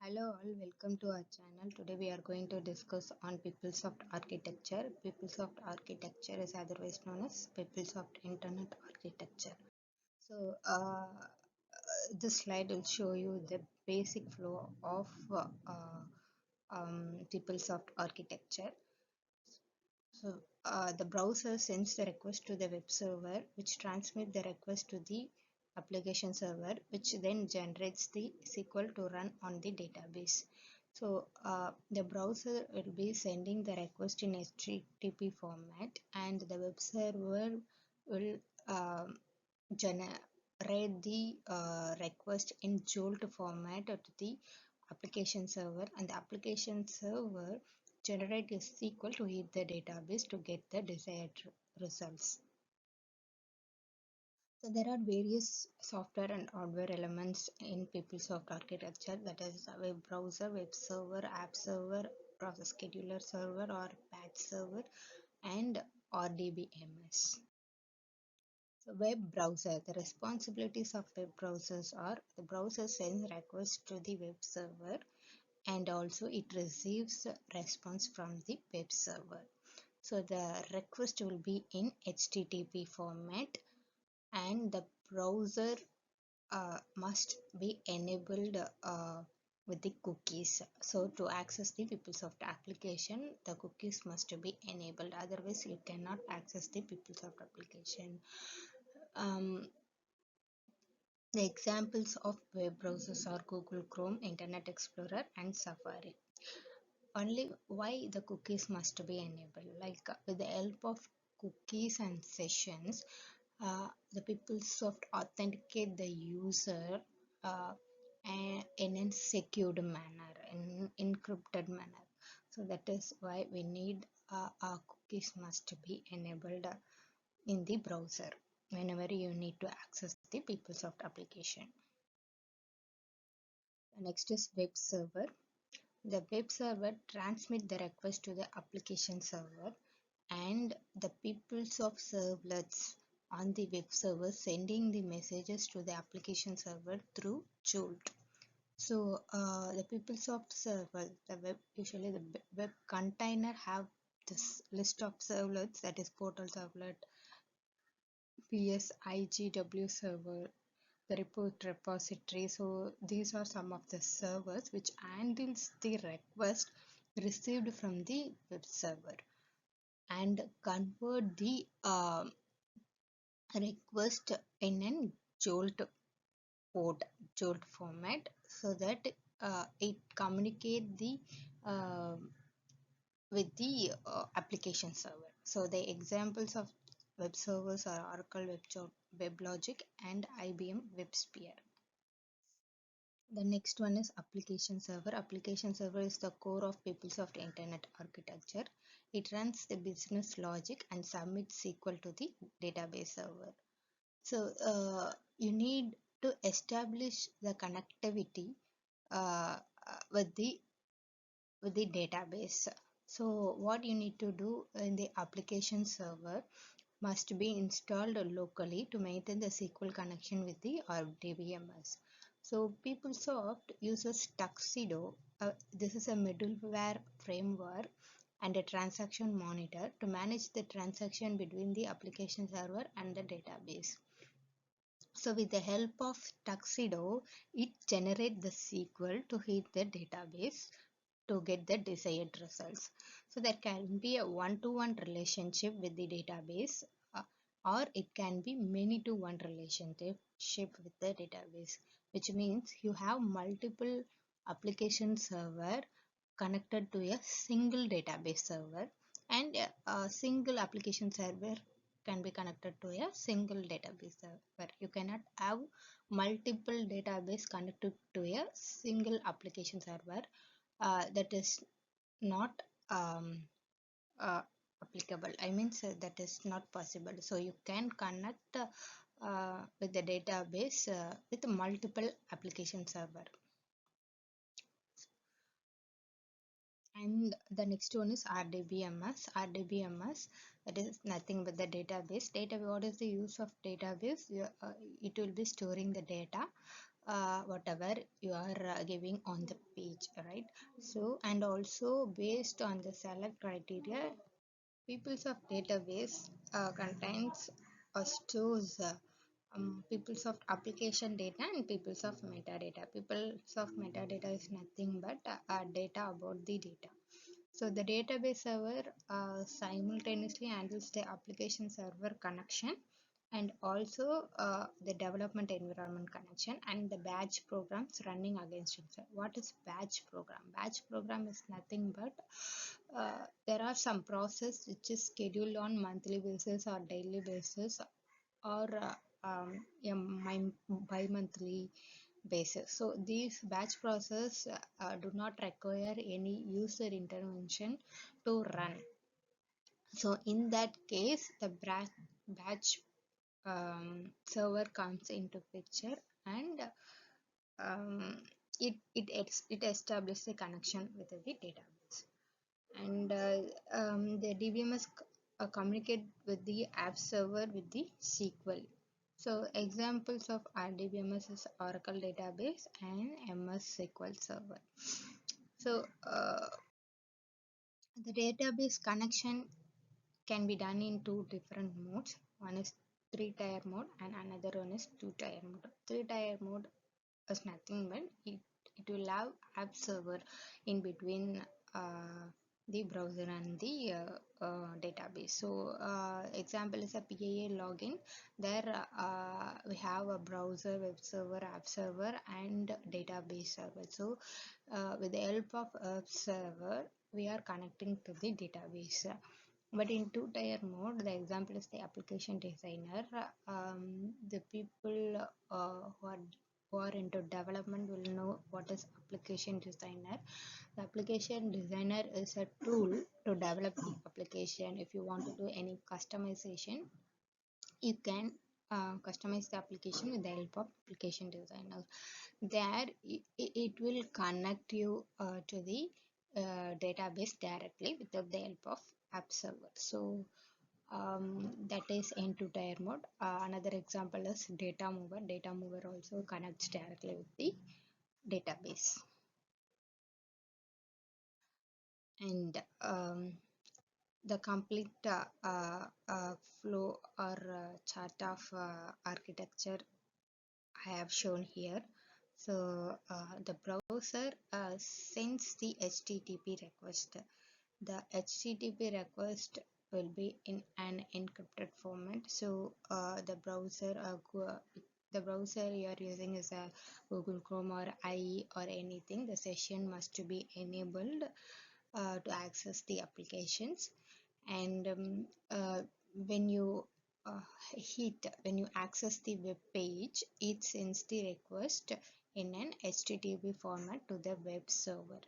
Hello all, welcome to our channel. Today we are going to discuss on PeopleSoft architecture. PeopleSoft architecture is otherwise known as PeopleSoft Internet Architecture. So this slide will show you the basic flow of PeopleSoft architecture. So the browser sends the request to the web server, which transmits the request to the application server, which then generates the SQL to run on the database. So the browser will be sending the request in HTTP format, and the web server will generate the request in JOLT format to the application server, and the application server generate a SQL to hit the database to get the desired results. So there are various software and hardware elements in PeopleSoft architecture, that is a web browser, web server, app server, process scheduler server or batch server, and RDBMS. So web browser, the responsibilities of web browsers are the browser sends requests to the web server and also it receives response from the web server. So the request will be in HTTP format and the browser must be enabled with the cookies. So to access the PeopleSoft application, the cookies must be enabled. Otherwise, you cannot access the PeopleSoft application. The examples of web browsers are Google Chrome, Internet Explorer, and Safari. Only why the cookies must be enabled? Like with the help of cookies and sessions, the PeopleSoft authenticate the user in a secured manner, in encrypted manner. So that is why we need our cookies must be enabled in the browser whenever you need to access the PeopleSoft application. Next is web server. The web server transmits the request to the application server, and the PeopleSoft servlets on the web server sending the messages to the application server through Jolt. So the PeopleSoft server, usually the web container have this list of servlets, that is portal servlet, PS, IGW server, the report repository. So these are some of the servers which handles the request received from the web server and convert the request in a jolt jolt format, so that it communicate the uh, with the application server. So the examples of web servers are Oracle WebLogic and IBM WebSphere. The next one is application server. Application server is the core of PeopleSoft Internet architecture. It runs the business logic and submits SQL to the database server. So you need to establish the connectivity uh, with the database. So what you need to do in the application server must be installed locally to maintain the SQL connection with the RDBMS. So PeopleSoft uses Tuxedo. This is a middleware framework and a transaction monitor to manage the transaction between the application server and the database. So with the help of Tuxedo, it generates the SQL to hit the database to get the desired results. So there can be a one-to-one relationship with the database, or it can be many-to-one relationship with the database, which means you have multiple application server connected to a single database server, and a single application server can be connected to a single database server. You cannot have multiple database connected to a single application server. That is not um, uh, applicable. I mean, so that is not possible. So you can connect with the database with multiple application server. And the next one is RDBMS. RDBMS, that is nothing but the database. What is the use of database? It will be storing the data whatever you are giving on the page, right? So, and also based on the select criteria, peoples of database contains or stores peoples of application data and peoples of metadata. Peoples of metadata is nothing but data about the data. So the database server simultaneously handles the application server connection and also the development environment connection and the batch programs running against it. What is batch program? Batch program is nothing but there are some process which is scheduled on monthly basis or daily basis or bi-monthly basis. So these batch process do not require any user intervention to run. So in that case, the batch server comes into picture and um, it establishes a connection with the database. And the DBMS communicate with the app server with the SQL. So examples of RDBMS is Oracle database and MS SQL Server. So the database connection can be done in two different modes. One is three-tier mode and another one is two-tier mode. Three-tier mode is nothing but it will have app server in between the browser and the database. So example is a PIA login. There we have a browser, web server, app server and database server. So with the help of app server we are connecting to the database. But in two-tier mode, the example is the application designer. The people who are into development will know what is application designer. The application designer is a tool to develop the application. If you want to do any customization, you can customize the application with the help of application designer. There it will connect you to the database directly without the help of app server. So that is in two-tier mode. Another example is data mover. Data mover also connects directly with the database. And the complete flow or chart of architecture I have shown here. So the browser sends the HTTP request. The HTTP request will be in an encrypted format. So the browser you are using is a Google Chrome or IE or anything. The session must be enabled to access the applications. And when you when you access the web page, it sends the request in an HTTP format to the web server.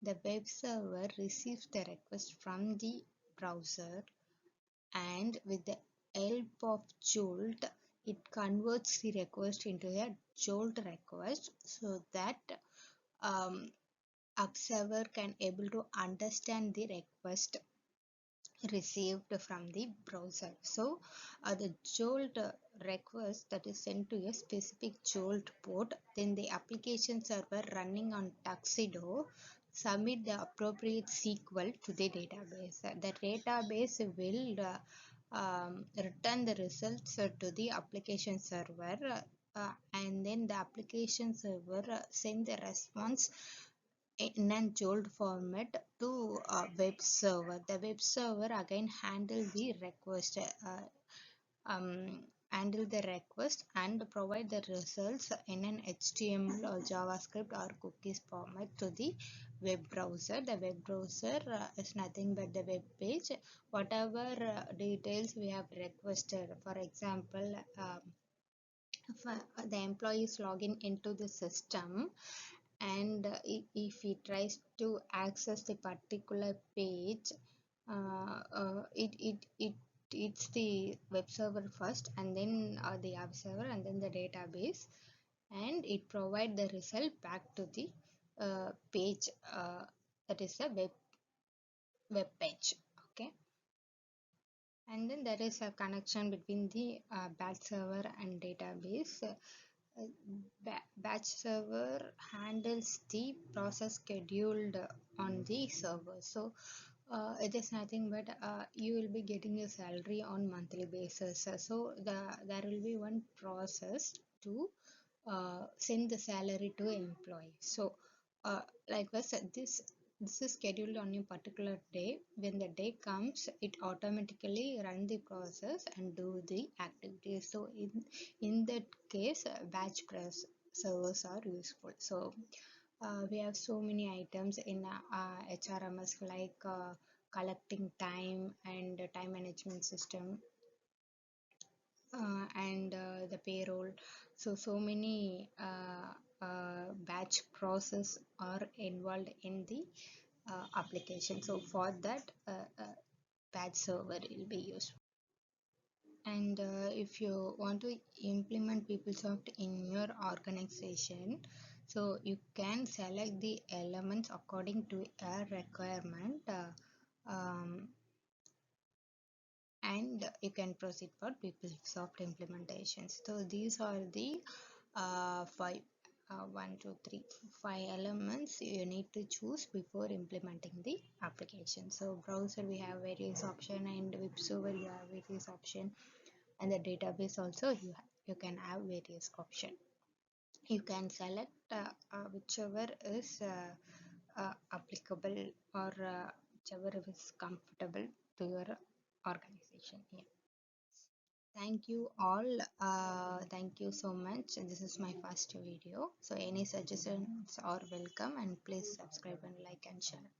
The web server receives the request from the browser and with the help of Jolt, it converts the request into a Jolt request so that observer can able to understand the request received from the browser. So the Jolt request that is sent to a specific Jolt port, then the application server running on Tuxedo submit the appropriate SQL to the database. The database will return the results to the application server and then the application server send the response in a Jolt format to a web server. The web server again handle the request, handle the request and provide the results in an HTML or JavaScript or cookies format to the web browser. The web browser is nothing but the web page. Whatever details we have requested, for example, if the employees login into the system and if he tries to access the particular page, it's the web server first and then the app server and then the database, and it provide the result back to the page that is the web page. Okay, and then there is a connection between the batch server and database. Uh, Batch server handles the process scheduled on the server. So it is nothing but you will be getting a salary on monthly basis. So there will be one process to send the salary to employee. So likewise, this is scheduled on a particular day. When the day comes, it automatically run the process and do the activities. So in that case, batch press servers are useful. So we have so many items in HRMS, like collecting time and time management system, and the payroll. So many batch process are involved in the application. So for that, batch server will be useful. And if you want to implement PeopleSoft in your organization, so you can select the elements according to a requirement, and you can proceed for PeopleSoft implementations. So these are the five, one, two, three, five elements you need to choose before implementing the application. So browser we have various option, and web server you have various option, and the database also you can have various option. You can select whichever is applicable, or whichever is comfortable to your organization. Yeah. Thank you all. Thank you so much. This is my first video. So any suggestions are welcome, and please subscribe and like and share.